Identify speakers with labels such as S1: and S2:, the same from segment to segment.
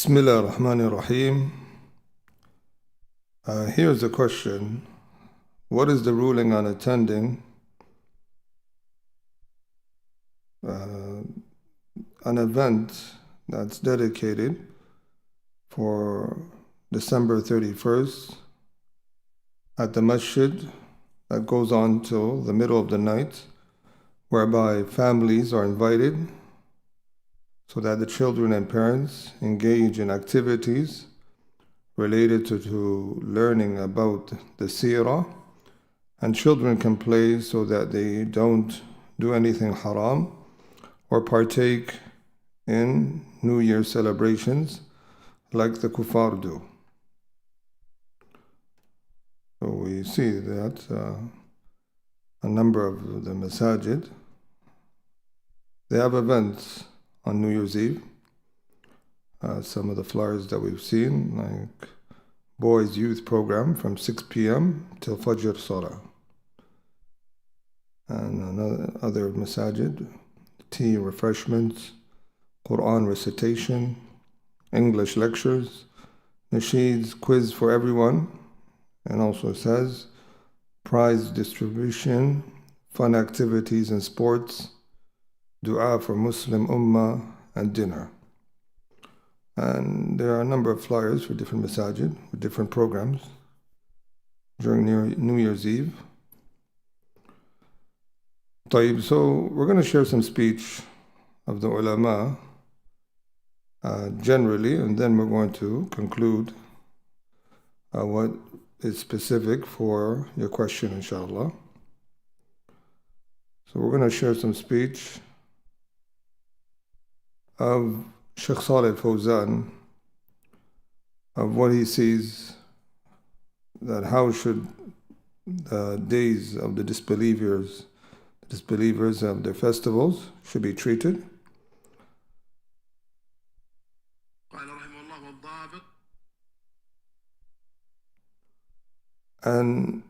S1: Bismillah ar-Rahman ar-Rahim. Here's a question. What is the ruling on attending an event that's dedicated for December 31st at the Masjid that goes on till the middle of the night, whereby families are invited so that the children and parents engage in activities related to learning about the seerah, and children can play so that they don't do anything haram or partake in New Year celebrations like the Kuffar do. So we see that a number of the Masajid, they have events on New Year's Eve. Some of the flyers that we've seen, like boys' youth program from 6 p.m. till Fajr Salah. And other Masajid, tea, refreshments, Quran recitation, English lectures, nasheeds, quiz for everyone, and also says prize distribution, fun activities and sports, dua for Muslim Ummah, and dinner. And there are a number of flyers for different Masajid with different programs during New Year's Eve. So we're going to share some speech of the ulama generally, and then we're going to conclude what is specific for your question, inshallah. So we're going to share some speech of Sheikh Saleh Fawzan, of what he sees, that how should the days of the disbelievers of their festivals should be treated. And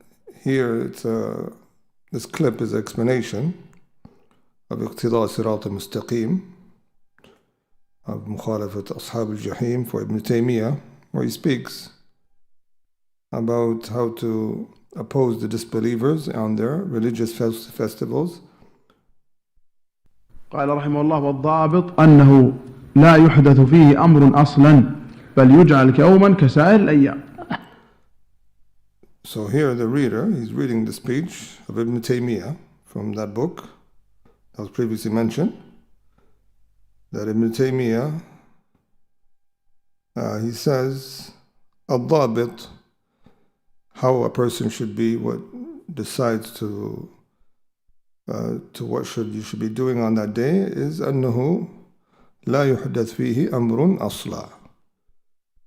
S1: here this clip is an explanation of اقتضاء الصراط المستقيم of مخالفة أصحاب الجحيم for Ibn Taymiyyah, where he speaks about how to oppose the disbelievers on their religious festivals.
S2: قال رحمه الله: والضابط أنه لا يحدث فيه أمر أصلا بل يجعل كيوما كسائر الأيام.
S1: So here the reader, he's reading the speech of Ibn Taymiyyah from that book that was previously mentioned, that Ibn Taymiyyah, he says, al-dhabit, how a person should be, what decides to what you should be doing on that day, is أنه لا يحدث فيه أمر أصلا,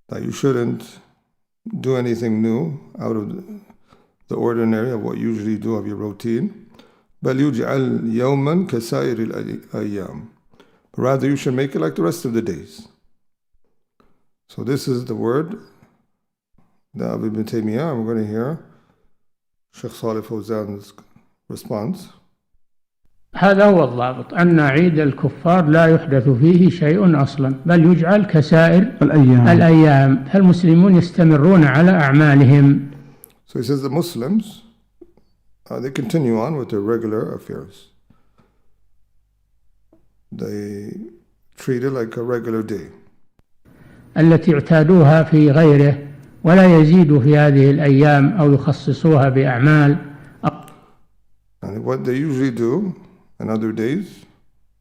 S1: that you shouldn't do anything new out of the ordinary of what you usually do of your routine. بل يجعل يوما كسائر الأيام, rather you should make it like the rest of the days. So this is the word of Ibn Taymiyyah, and we're going to hear Sheikh Saleh Fawzan's response.
S3: هذا هو الضابط، أن عيد الكفار لا يحدث فيه شيء أصلا بل يجعل كسائر الأيام، فالمسلمون يستمرون على أعمالهم.
S1: So he says the Muslims, they continue on with their regular affairs. They treat it like a regular day.
S3: التي اعتادوها في غيره ولا يزيد في هذه الأيام أو يخصصوها بأعمال.
S1: And what they usually do in other days,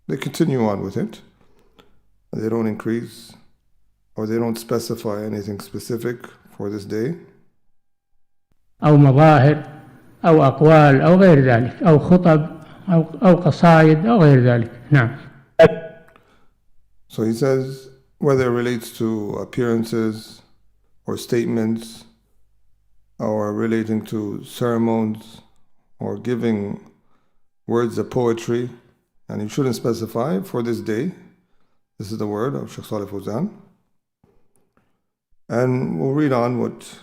S1: they continue on with it. They don't increase or they don't specify anything specific for this day.
S3: أو مظاهر أو أقوال أو غير ذلك، أو خطب أو قصائد أو غير ذلك. نعم.
S1: So he says, whether it relates to appearances or statements or relating to sermons or giving words of poetry, and you shouldn't specify for this day. This is the word of Sheikh Saleh Fawzan. And we'll read on what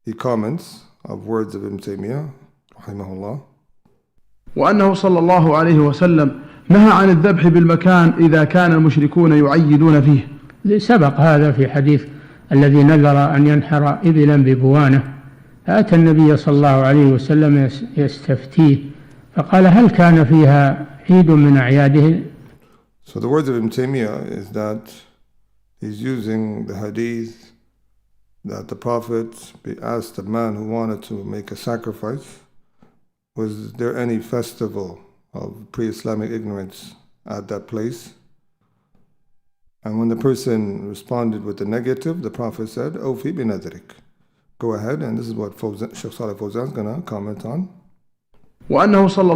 S1: he comments of words of Ibn Taymiyyah, rahimahullah.
S2: وأنه صلى الله عليه وسلم نهى عن الذبح بالمكان إذا كان المشركون يعيدون فيه
S3: سبق هذا في حديث الذي نذر أن ينحر إبلا ببوانة، فأتى النبي صلى الله عليه وسلم يستفتيه فقال هل كان فيها عيد من أعياده.
S1: So the words of Ibn Taymiyyah is that he's using the hadith that the Prophet asked a man who wanted to make a sacrifice, was there any festival of pre-Islamic ignorance at that place? And when the person responded with the negative, the Prophet said, Awfi bi nadrik. Go ahead, and this is what Shaykh Salih Fawzan is going to comment on.
S2: وأنه صلى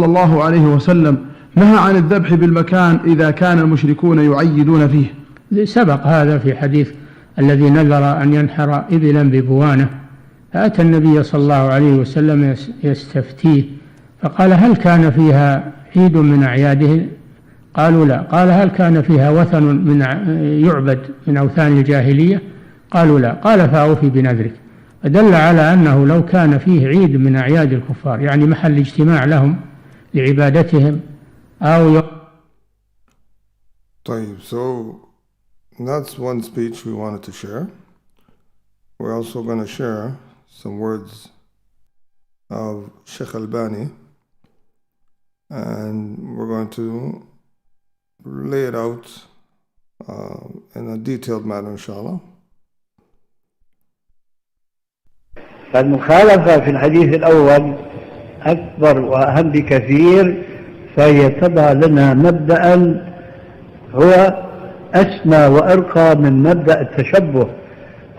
S2: الله عليه وسلم نهى عن الذبح بالمكان إذا كان المشركون يعيدون فيه.
S3: سبق هذا في حديث الذي نذر أن ينحر إبلا ببوانة، فأتى النبي صلى الله عليه وسلم يستفتيه فقال هل كان فيها عيد من أعياده؟ قالوا لا. قال هل كان فيها وثن من يعبد من أوثان الجاهلية؟ قالوا لا. قال فأوفي بنذرك. فدل على أنه لو كان فيه عيد من أعياد الكفار، يعني محل اجتماع لهم لعبادتهم أو
S1: طيب, so that's one speech we wanted to share. We're also going to share some words of Sheikh Albani, and we're going to lay it out in a detailed manner, inshallah.
S4: فالمخالفة في الحديث الأول أكبر وأهم بكثير، فهي تضع لنا مبدأ هو أسمى وأرقى من مبدأ التشبه.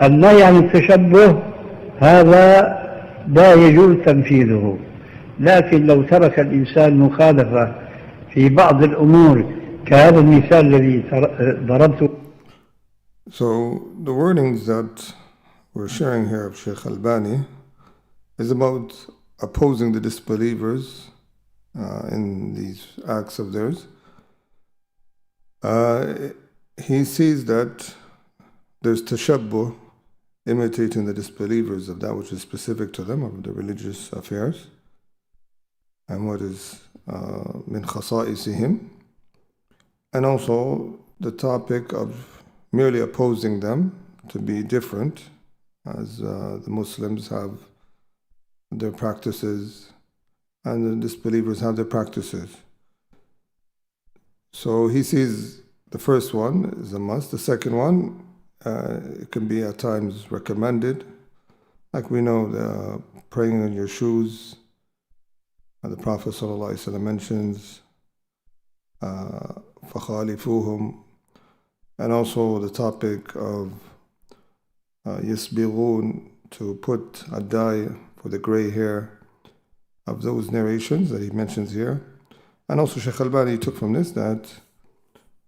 S4: النهي عن التشبه هذا لا يجوز تنفيذه، لكن لو ترك الإنسان مخالفة في بعض الأمور كهذا المثال الذي ضربته.
S1: So the wordings that we're sharing here of Sheikh Albani is about opposing the disbelievers in these acts of theirs. He sees that there's tashabbuh, imitating the disbelievers of that which is specific to them, of the religious affairs, and what is min khasa'isihim, and also the topic of merely opposing them to be different, as the Muslims have their practices and the disbelievers have their practices. So he sees the first one is a must. The second one, it can be at times recommended. Like we know, the praying in your shoes, the Prophet ﷺ mentions, فَخَالِفُوهُمْ, and also the topic of يَسْبِغُونَ, to put a dye for the gray hair of those narrations that he mentions here. And also Shaykh Albani took from this that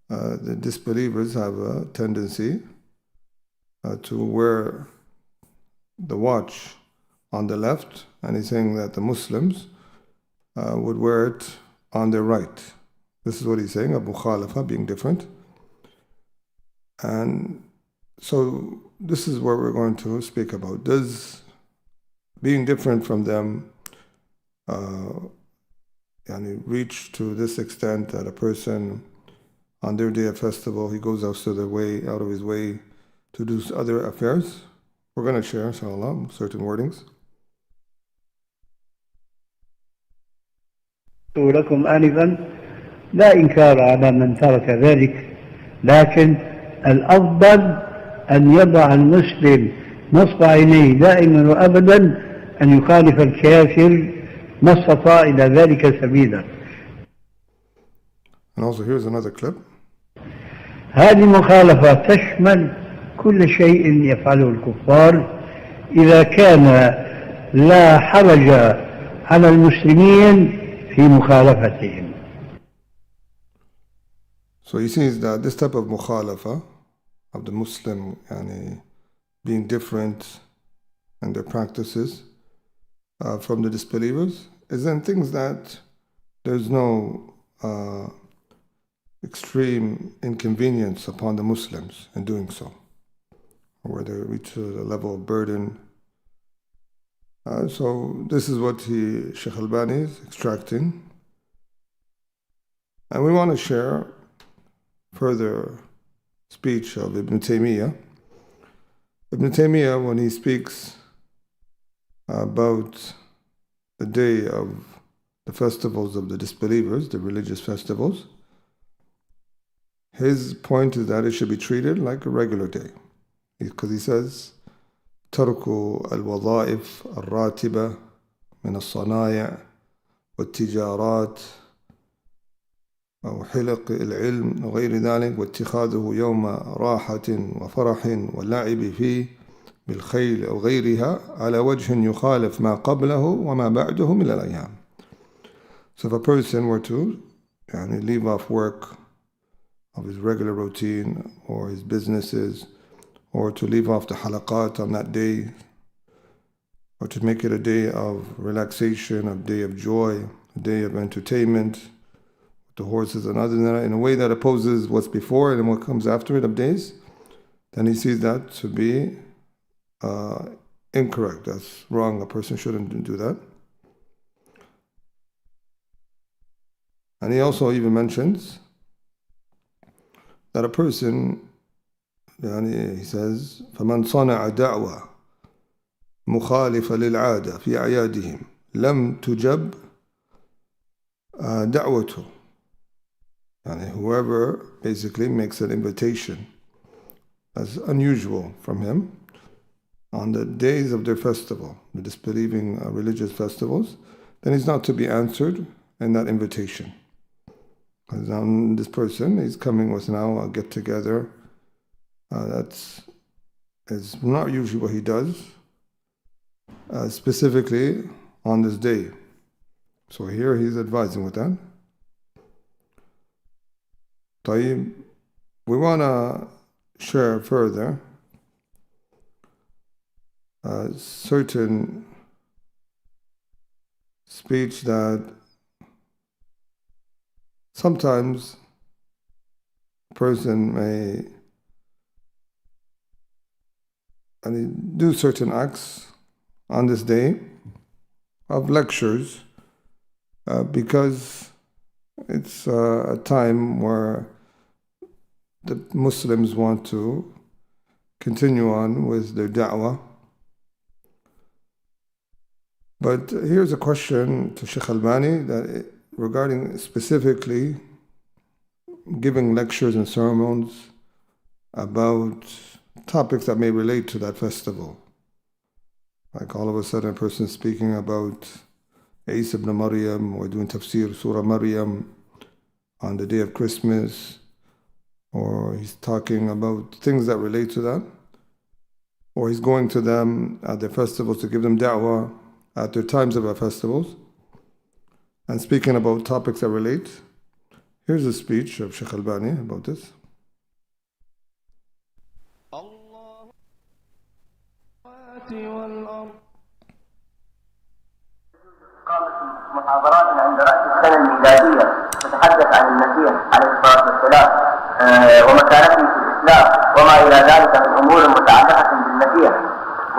S1: the disbelievers have a tendency to wear the watch on the left, and he's saying that the Muslims would wear it on their right. This is what he's saying, Abu Khalifa being different. And so this is what we're going to speak about. Does being different from them reach to this extent that a person on their day of festival, he goes out of his way to do other affairs? We're going to share, inshallah, certain wordings.
S4: لكم آنفا لا إنكار على من ترك ذلك، لكن الأفضل أن يضع المسلم نصب عينيه دائما وأبدا أن يخالف الكافر ما استطاع إلى ذلك سبيلا.
S1: And also here's another clip.
S4: هذه المخالفة تشمل كل شيء يفعله الكفار إذا كان لا حرج على المسلمين في مخالفتهم.
S1: So he sees that this type of mukhalafa of the Muslim being different in their practices from the disbelievers is in things that there's no extreme inconvenience upon the Muslims in doing so, where they reach a level of burden. So this is what Shaykh Albani is extracting. And we want to share further speech of Ibn Taymiyyah. Ibn Taymiyyah, when he speaks about the day of the festivals of the disbelievers, the religious festivals, his point is that it should be treated like a regular day. Because he says, ترك الوظائف الراتبة من الصنايع والتجارات أو حلق العلم وغير ذلك واتخاذه يوم راحة وفرح واللعب فيه بالخيل أو غيرها على وجه يخالف ما قبله وما بعده من الأيام. So if a person were to leave off work of his regular routine or his businesses, or to leave off the halaqat on that day, or to make it a day of relaxation, a day of joy, a day of entertainment, with the horses and other than that, in a way that opposes what's before it and what comes after it of days, then he sees that to be incorrect. That's wrong. A person shouldn't do that. And he also even mentions that a person, he says, فَمَنْ صَنَعَ دَعْوَةً مُخَالِفَ لِلْعَادَةِ فِي أَعْيَادِهِمْ لَمْ تُجَبْ دَعْوَتُهُ. Whoever basically makes an invitation that's unusual from him on the days of their festival, the disbelieving religious festivals, then he's not to be answered in that invitation. Because now this person is coming with now a get-together that's is not usually what he does, specifically on this day. So here he's advising with that. طيب, we want to share further a certain speech that sometimes a person may do certain acts on this day of lectures because it's a time where the Muslims want to continue on with their da'wah. But here's a question to Sheikh Albani that regarding specifically giving lectures and sermons about topics that may relate to that festival. Like all of a sudden a person speaking about Isa ibn Maryam, or doing tafsir Surah Maryam on the day of Christmas, or he's talking about things that relate to that, or he's going to them at their festivals to give them da'wah at their times of our festivals, and speaking about topics that relate. Here's a speech of Sheikh Albani about this.
S5: محاضرات عند رأس السنة الميلادية تتحدث عن المسيح عليه الصلاة والسلام ومكانته في الإسلام وما إلى ذلك من أمور متعلقة بالمسيح،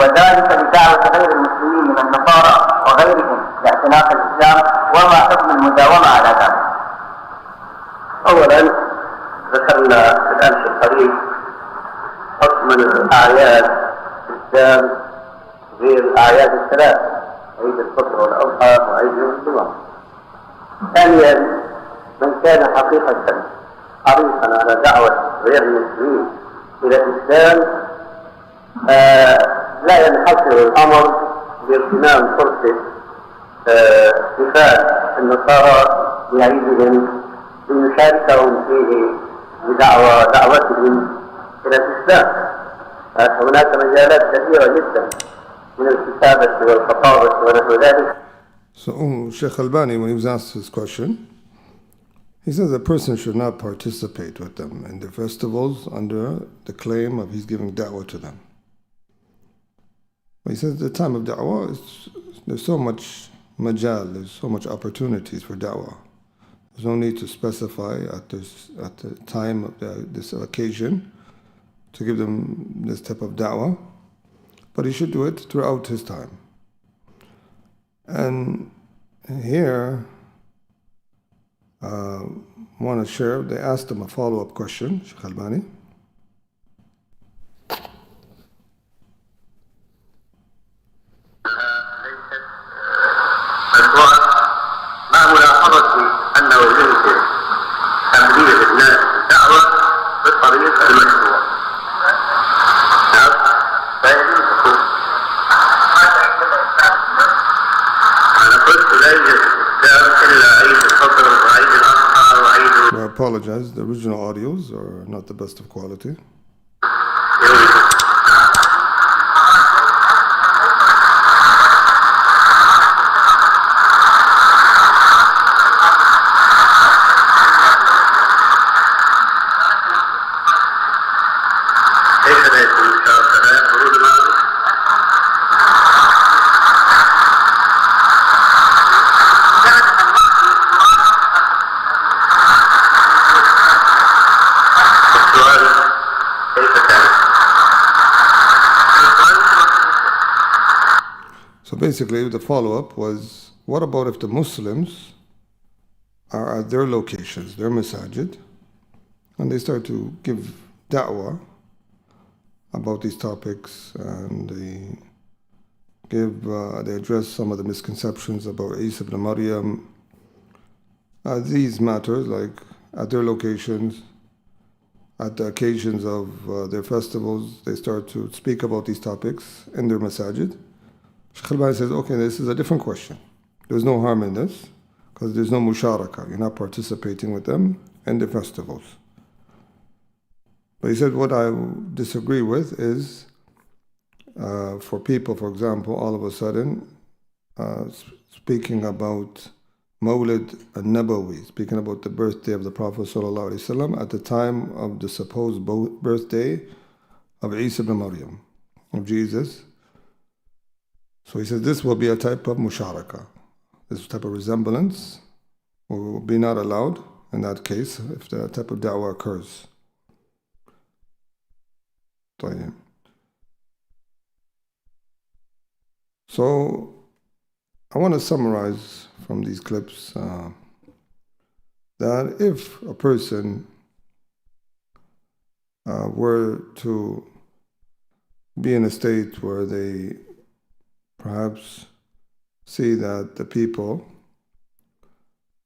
S5: وذلك لدعوة غير المسلمين من النصارى وغيرهم لاعتناق الإسلام وما حكم المداومة على ذلك. أولا ذكرنا في الأمس القريب حكم الأعياد في الإسلام غير الأعياد الثلاث، عيد الفطر والأضحى وعيد يوم الجمعة. ثانيا، من كان حقيقة حريصا على دعوة غير المسلمين إلى الإسلام لا ينحصر الأمر باغتنام فرصة احتفال النصارى بعيدهم ليشاركهم فيه بدعوتهم إلى الإسلام. هناك مجالات كثيرة جدا من الكتابة والخطابة ونحو ذلك.
S1: So Sheikh Albani, when he was asked this question, he says a person should not participate with them in their festivals under the claim of he's giving da'wah to them. But he says the time of da'wah, there's so much majal, there's so much opportunities for da'wah. There's no need to specify at the time of this occasion to give them this type of da'wah, but he should do it throughout his time. And here, want to share, they asked him a follow-up question, Sheikh Albani.
S5: ما ملاحظتي أنه يمكن تبليغ الناس الدعوة بالطريق المشروع. نعم. فيجوز تكون. أنا قلت لا يوجد إسلام إلا عيد الفطر وعيد الأضحى وعيد.
S1: I apologize, the original audios are not the best of quality. So basically the follow-up was, what about if the Muslims are at their locations, their Masajid, and they start to give Dawah about these topics, and they address some of the misconceptions about Isa ibn Maryam, these matters, like at their locations, at the occasions of their festivals, they start to speak about these topics in their Masajid. Sheikh Albani says, okay, this is a different question. There's no harm in this, because there's no musharaka. You're not participating with them in the festivals. But he said, what I disagree with is, for people, for example, all of a sudden, speaking about Mawlid al-Nabawi, speaking about the birthday of the Prophet ﷺ at the time of the supposed birthday of Isa ibn Maryam, of Jesus. So he says this will be a type of musharaka. This type of resemblance will be not allowed in that case if that type of da'wah occurs. So I want to summarize from these clips that if a person were to be in a state where they perhaps see that the people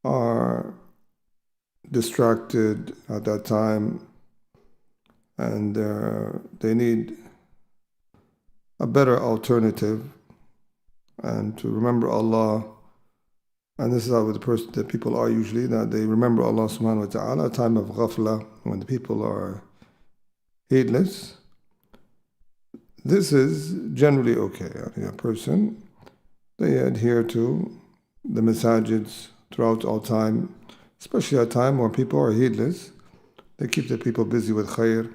S1: are distracted at that time and they need a better alternative and to remember Allah, and this is how the people are usually, that they remember Allah subhanahu wa ta'ala, a time of ghafla, when the people are heedless. This is generally okay. A person, they adhere to the masajids throughout all time, especially at a time when people are heedless. They keep the people busy with khair.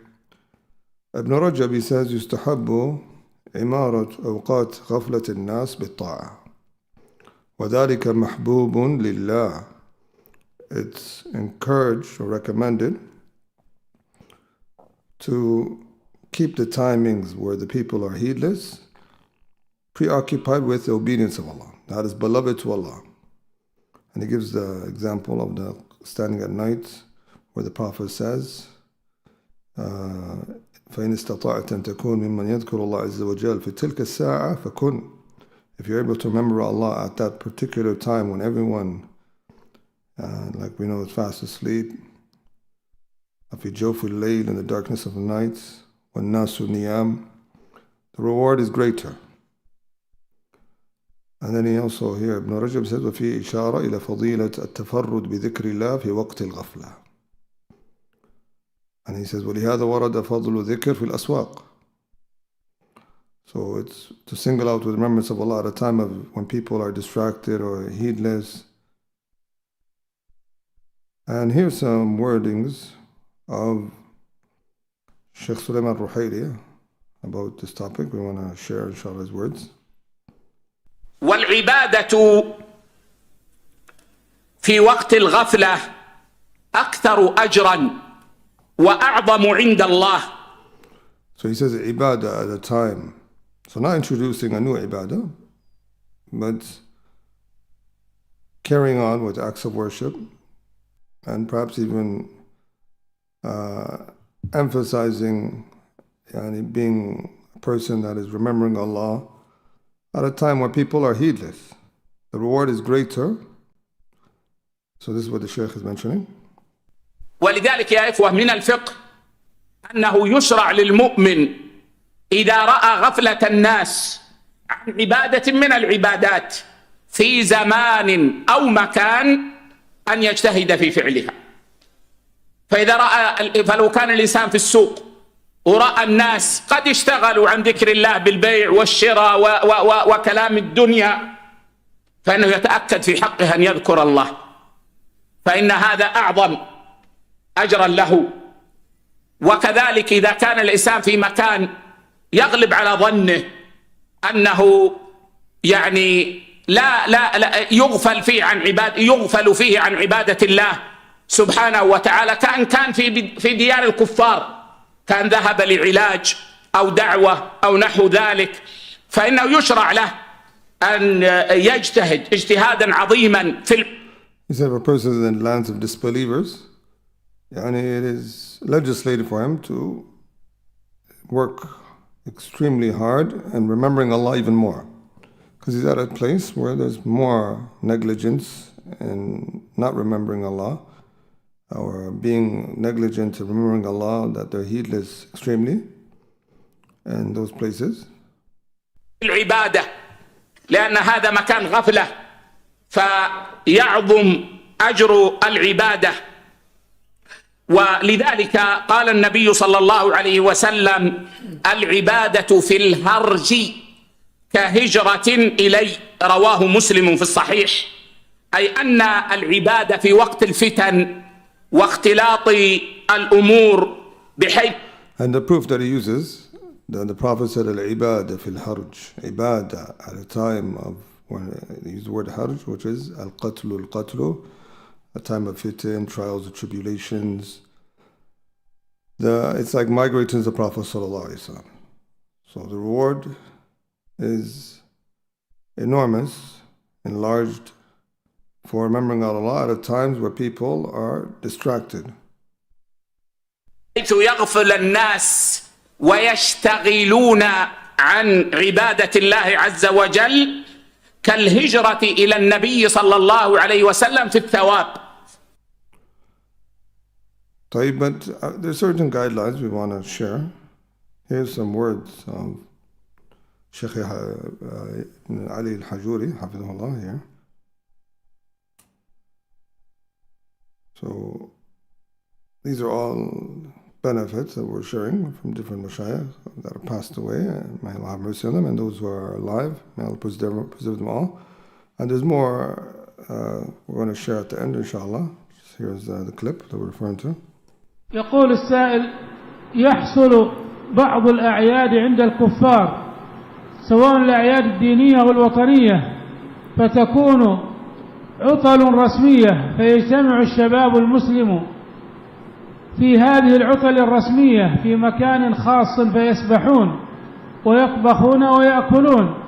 S1: Ibn Rajab, he says, يستحب إمارة أوقات غفلة الناس بالطاعة وذلك محبوب لله. It's encouraged or recommended to keep the timings where the people are heedless, preoccupied with the obedience of Allah. That is beloved to Allah. And he gives the example of the standing at night where the Prophet says, فإن استطعت أن تكون ممن يذكر الله عز وجل في تلك الساعة فكن. If you're able to remember Allah at that particular time when everyone, like we know, is fast asleep, في جوف الليل, in the darkness of the night, والناس نيام, the reward is greater. And then he also here, Ibn Rajab says, وفي إشارة إلى فضيلة التفرد بذكر الله في وقت الغفلة. And he says, وَلِهَذَا وَرَدَ فَضْلُ ذِكْر فِي الْأَسْوَاقِ. So it's to single out with remembrance of Allah at a time of when people are distracted or heedless. And here's some wordings of Sheikh Sulaiman Ruhaili about this topic. We want to share inshallah his words.
S6: والعبادة في وقت الغفلة أكثر أجراً وأعظم عند الله.
S1: So he says ibadah at a time. So not introducing a new ibadah, but carrying on with acts of worship and perhaps even emphasizing being a person that is remembering Allah at a time where people are heedless. The reward is greater. So this is what the Shaykh is mentioning.
S6: ولذلك يا إخوة من الفقه أنه يشرع للمؤمن إذا رأى غفلة الناس عن عبادة من العبادات في زمان أو مكان أن يجتهد في فعلها. فلو كان الإنسان في السوق ورأى الناس قد اشتغلوا عن ذكر الله بالبيع والشراء وكلام الدنيا، فإنه يتأكد في حقه أن يذكر الله، فإن هذا أعظم أجرا له. وكذلك إذا كان الإنسان في مكان يغلب على ظنه أنه لا يغفل فيه عن عبادة الله سبحانه وتعالى، كان في ديار الكفار، كان ذهب لعلاج أو دعوة أو نحو ذلك، فإنه يشرع له أن يجتهد اجتهادا عظيما في
S1: He said if a person is in lands of disbelievers, it is legislated for him to work extremely hard and remembering Allah even more. Because he's at a place where there's more negligence and not remembering Allah, or being negligent in remembering Allah, that they're heedless extremely in those places.
S6: العبادة لأن هذا مكان غفلة، فيعظم أجر العبادة. ولذلك قال النبي صلى الله عليه وسلم: العبادة في الهرج كهجرة إلي، رواه مسلم في الصحيح. أي أن العبادة في وقت الفتن واختلاط الأمور بحيث.
S1: And the proof that he uses, that the Prophet said al-ibadah fil harj, ibadah at a time of, when he used the word harj, which is al-qatlu, a time of fitan, trials and tribulations. It's like migrating to the Prophet sallallahu alaihi wasallam. So the reward is enormous, enlarged, for remembering Allah at times where people are distracted.
S6: يغفل الناس ويشتغلون عن عبادة الله عز وجل كالهجرة إلى النبي صلى الله عليه وسلم في الثواب.
S1: But there are certain guidelines we want to share. Here's some words of Shaykh Ali al-Hajuri, hafidhahullah, here. So these are all benefits that we're sharing from different mashayikh that have passed away. May Allah have mercy on them, and those who are alive, may Allah preserve them all. And there's more we're going to share at the end, inshallah. Here's the clip that we're referring to.
S7: يقول السائل: يحصل بعض الأعياد عند الكفار سواء الأعياد الدينية والوطنية، فتكون عطل رسمية، فيجتمع الشباب المسلم في هذه العطل الرسمية في مكان خاص فيسبحون ويطبخون ويأكلون،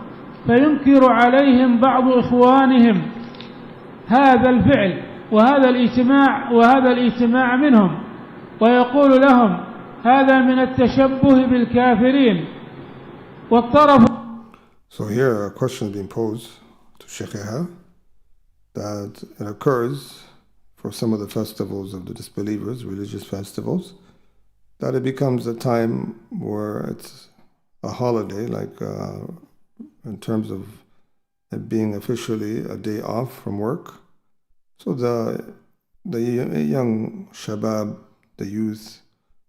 S7: فينكر عليهم بعض إخوانهم هذا الفعل وهذا الاجتماع منهم، ويقول لهم: هذا من التشبه بالكافرين. والطرف.
S1: So here a question is being posed to Shaykh that it occurs for some of the festivals of the disbelievers, religious festivals, that it becomes a time where it's a holiday, like in terms of it being officially a day off from work. So the young shabab, the youth,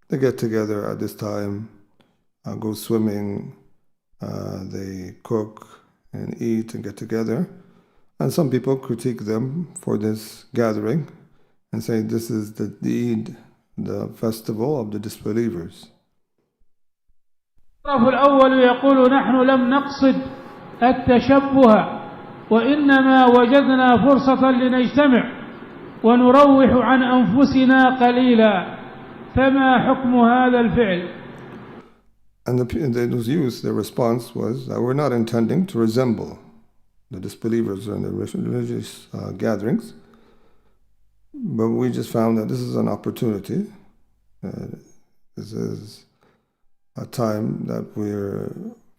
S1: they get together at this time, go swimming, they cook and eat and get together. And some people critique them for this gathering and say this is the Eid, the festival of the disbelievers.
S7: الطرف الأول يقول: نحن لم نقصد التشبه، وإنما وجدنا فرصة لنجتمع ونروح عن أنفسنا قليلا، فما حكم هذا الفعل؟
S1: And those youth, their response was that we're not intending to resemble the disbelievers in the religious gatherings, But we just found that this is an opportunity. This is a time that we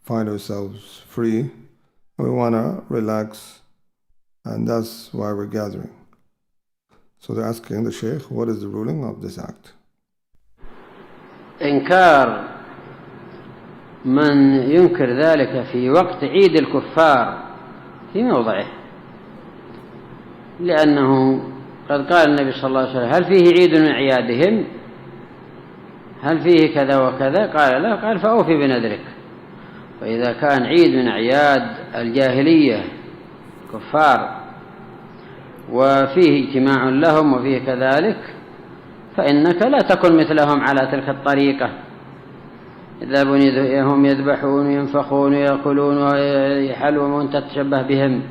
S1: find ourselves free. We want to relax, and that's why we're gathering. So they're asking the Sheikh, what is the ruling of this act?
S8: إنكار من ينكر ذلك في وقت عيد الكفار في موضعه، لأنه قد قال النبي صلى الله عليه وسلم: هل فيه عيد من أعيادهم؟ هل فيه كذا وكذا؟ قال لا. قال: فأوفي بنذرك. فإذا كان عيد من أعياد الجاهلية كفار وفيه اجتماع لهم وفيه كذلك، فإنك لا تكن مثلهم على تلك الطريقة. يذهبون هم يذبحون وينفخون ويأكلون ويحلون وأنت تتشبه بهم،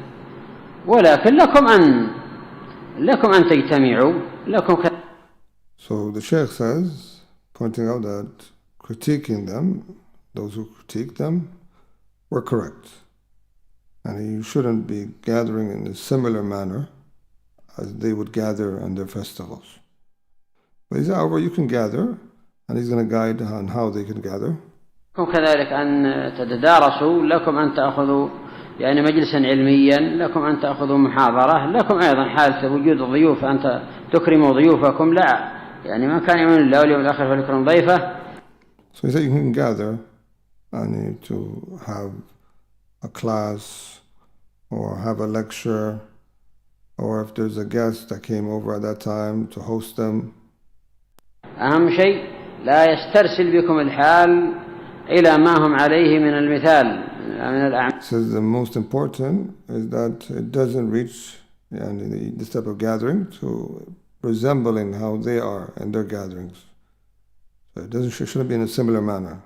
S8: ولكن لكم أن تجتمعوا لكم.
S1: So the Shaykh says, pointing out that critiquing them, those who critique them, were correct. And you shouldn't be gathering in a similar manner as they would gather on their festivals. But he said, however, you can gather, and he's going to guide on how they can gather.
S8: كذلك أن تتدارسوا، لكم أن تأخذوا يعني مجلسا علميا، لكم أن تأخذوا محاضرة، لكم أيضا حالة وجود الضيوف أن تكرموا ضيوفكم. لا، يعني ما كان يؤمن الله واليوم الآخر فليكرم ضيفه.
S1: So he said you can gather and to have a class or have a lecture, or if there's a guest that came over at that time, to host them.
S8: أهم شيء لا يسترسل بكم الحال إلى ما هم عليه من المثال من الأعمال.
S1: Says the most important is that it doesn't reach this type of gathering to resembling how they are in their gatherings. So it shouldn't be in a similar manner.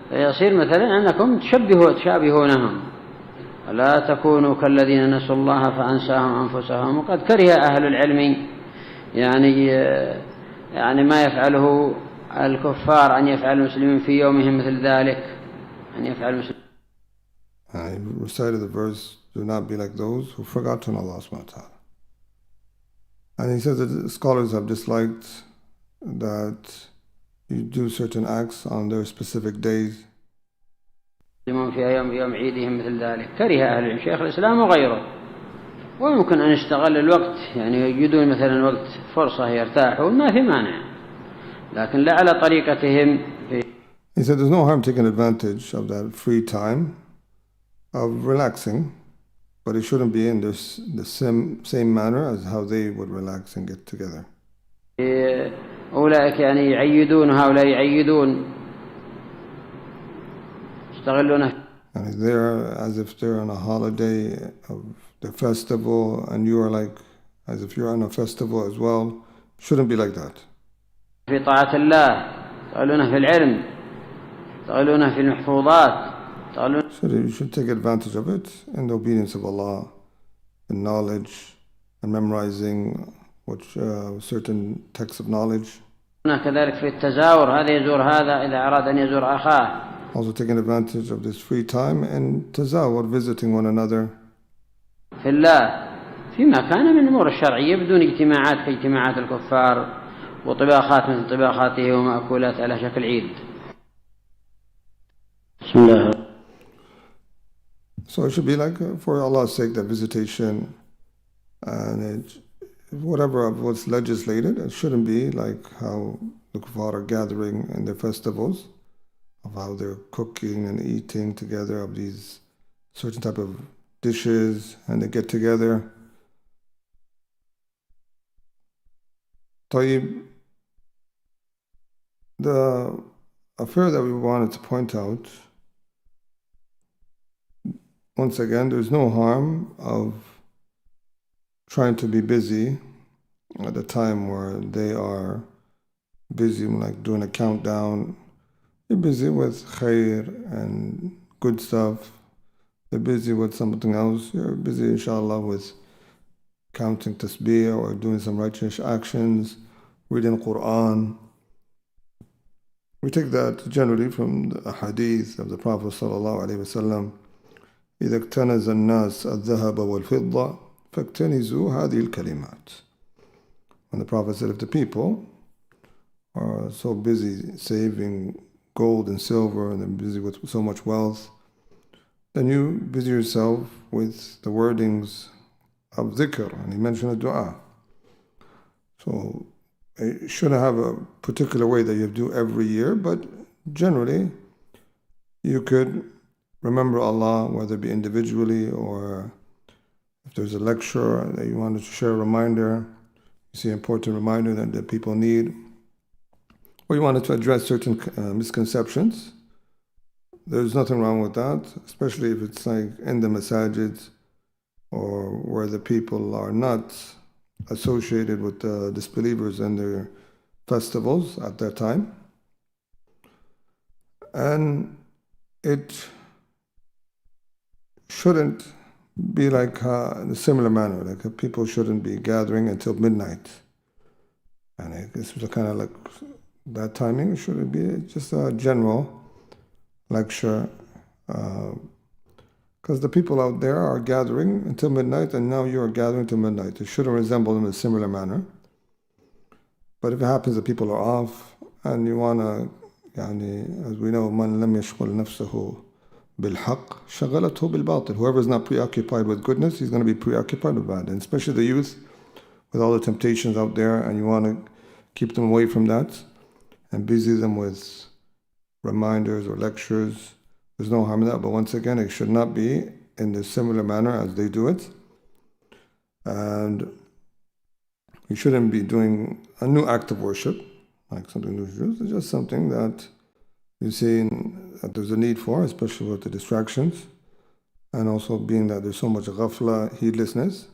S8: فيصير مثلا أنكم تشابهونهم، لا تكونوا كالذين نسوا الله فأنساهم أنفسهم. وقد كره أهل العلم يعني ما يفعله الكفار أن يفعل المسلمين في يومهم مثل ذلك، أن يفعل المسلمين.
S1: I recited the verse, do not be like those who forgotten Allah subhanahu wa ta'ala. And he says that the scholars have disliked that you do certain acts on their specific days.
S8: فيها يوم عيدهم مثل ذلك. كره أهل العلم شيخ الإسلام وغيره. ويمكن أن يستغل الوقت، يعني يجدون مثلا وقت فرصة يرتاحون، ما في مانع، لكن لا على طريقتهم.
S1: He said there's no harm taking advantage of that free time of relaxing, but it shouldn't be in the same manner as how they would relax and get together.
S8: أولئك يعني يعيدون وهؤلاء يعيدون، يستغلونه.
S1: And they're as if they're on a holiday of the festival, and you are like as if you're on a festival as well. Shouldn't be like that.
S8: في طاعة الله، يستغلونه في العلم، يستغلونه في المحفوظات.
S1: So you should take advantage of it in the obedience of Allah, in knowledge, and memorizing certain texts of knowledge.
S8: كذلك في التزاور، هذا يزور هذا إذا أراد أن يزور أخاه.
S1: Also taking advantage of this free time and tazawwur, visiting one another.
S8: في الله فيما كان من الأمور الشرعية بدون اجتماعات كاجتماعات الكفار وطباخات مثل طباخاته ومأكولات على شكل عيد. بسم الله.
S1: So it should be like, for Allah's sake, that visitation, and whatever of what's legislated, it shouldn't be like how the Kuffar are gathering in their festivals, of how they're cooking and eating together of these certain type of dishes, and they get together. طيب, the affair that we wanted to point out, once again, there's no harm of trying to be busy at the time where they are busy, like doing a countdown. You're busy with khair and good stuff. They're busy with something else. You're busy, inshallah, with counting tasbih or doing some righteous actions, reading Quran. We take that generally from the hadith of the Prophet sallallahu alaihi wasallam. إذا اكتنز الناس الذهب والفضة فاكتنزوا هذه الكلمات. When the Prophet said, if the people are so busy saving gold and silver and they're busy with so much wealth, then you busy yourself with the wordings of dhikr. And he mentioned a dua. So it shouldn't have a particular way that you have to do every year, but generally you could remember Allah, whether it be individually or if there's a lecture that you wanted to share a reminder, you see an important reminder that the people need, or you wanted to address certain misconceptions. There's nothing wrong with that, especially if it's like in the Masajid or where the people are not associated with the disbelievers and their festivals at that time. And it shouldn't be like in a similar manner, like people shouldn't be gathering until midnight. And this was a kind of like that timing. It should be just a general lecture, because the people out there are gathering until midnight, and now you are gathering till midnight. It shouldn't resemble them in a similar manner. But if it happens that people are off and you want to, as we know, man lam yashghal nafsahu بالحق شغلته بالباطل. Whoever is not preoccupied with goodness, he's going to be preoccupied with bad. And especially the youth, with all the temptations out there, and you want to keep them away from that and busy them with reminders or lectures. There's no harm in that, but once again, it should not be in the similar manner as they do it. And you shouldn't be doing a new act of worship, like something new. It's just something that you see that there's a need for, especially with the distractions, and also being that there's so much ghafla, heedlessness.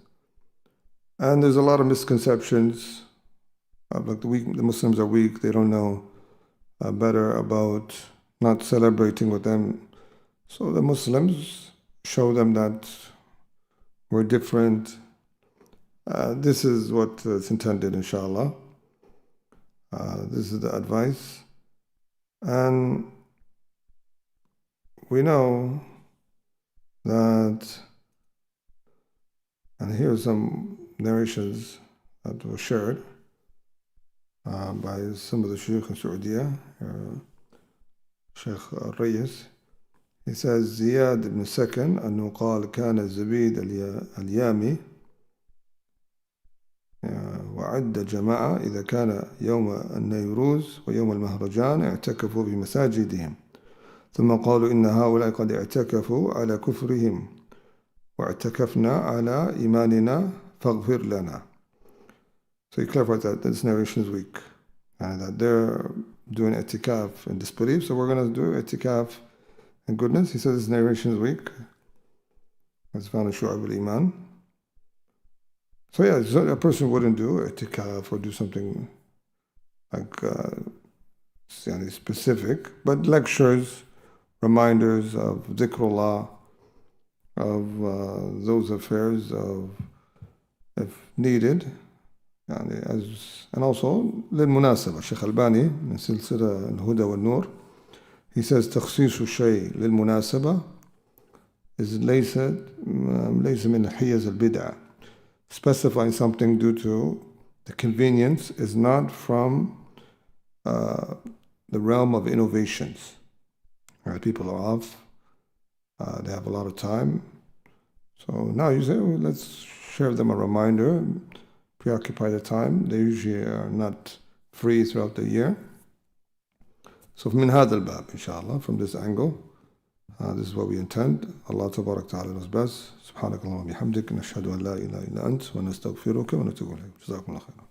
S1: And there's a lot of misconceptions. Like the Muslims are weak, they don't know better about not celebrating with them. So the Muslims show them that we're different. This is what is intended, inshallah. This is the advice. And we know that, and here are some narrations that were shared by some of the Shaykh in Saudi, Shaykh Al-Rayis. He says, Ziyad ibn Sakan, أنه قال كان الزبيد اليامي وعد جماعة إذا كان يوم النيروز ويوم المهرجان اعتكفوا في مساجدهم ثم قالوا إن هؤلاء قد اعتكفوا على كفرهم واعتكفنا على إيماننا فاغفر لنا. So he clarified that this narration is weak and that they're doing etikaf in disbelief, so we're going to do etikaf in goodness. He says this narration is weak. It's found in Shu'ab al-Iman. So yeah, so a person wouldn't do etikaf or do something like specific, but lectures, reminders of dhikrullah, of those affairs, of if needed, and also للمناسبة. Shaykh Albani in سلسلة الهدى والنور, he says تخصيص الشيء للمناسبة is ليس من حيز البدعة. Specifying something due to the convenience is not from the realm of innovations. Right? People are off, they have a lot of time. So now you say, well, let's share them a reminder, preoccupy the time. They usually are not free throughout the year. So من هذا الباب, inshallah, from this angle, this is what we intend. Allah tabarak ta'ala knows best. سبحانك اللهم وبحمدك نشهد أن لا إله إلا أنت ونستغفرك ونتوب إليك. جزاكم الله خيرا.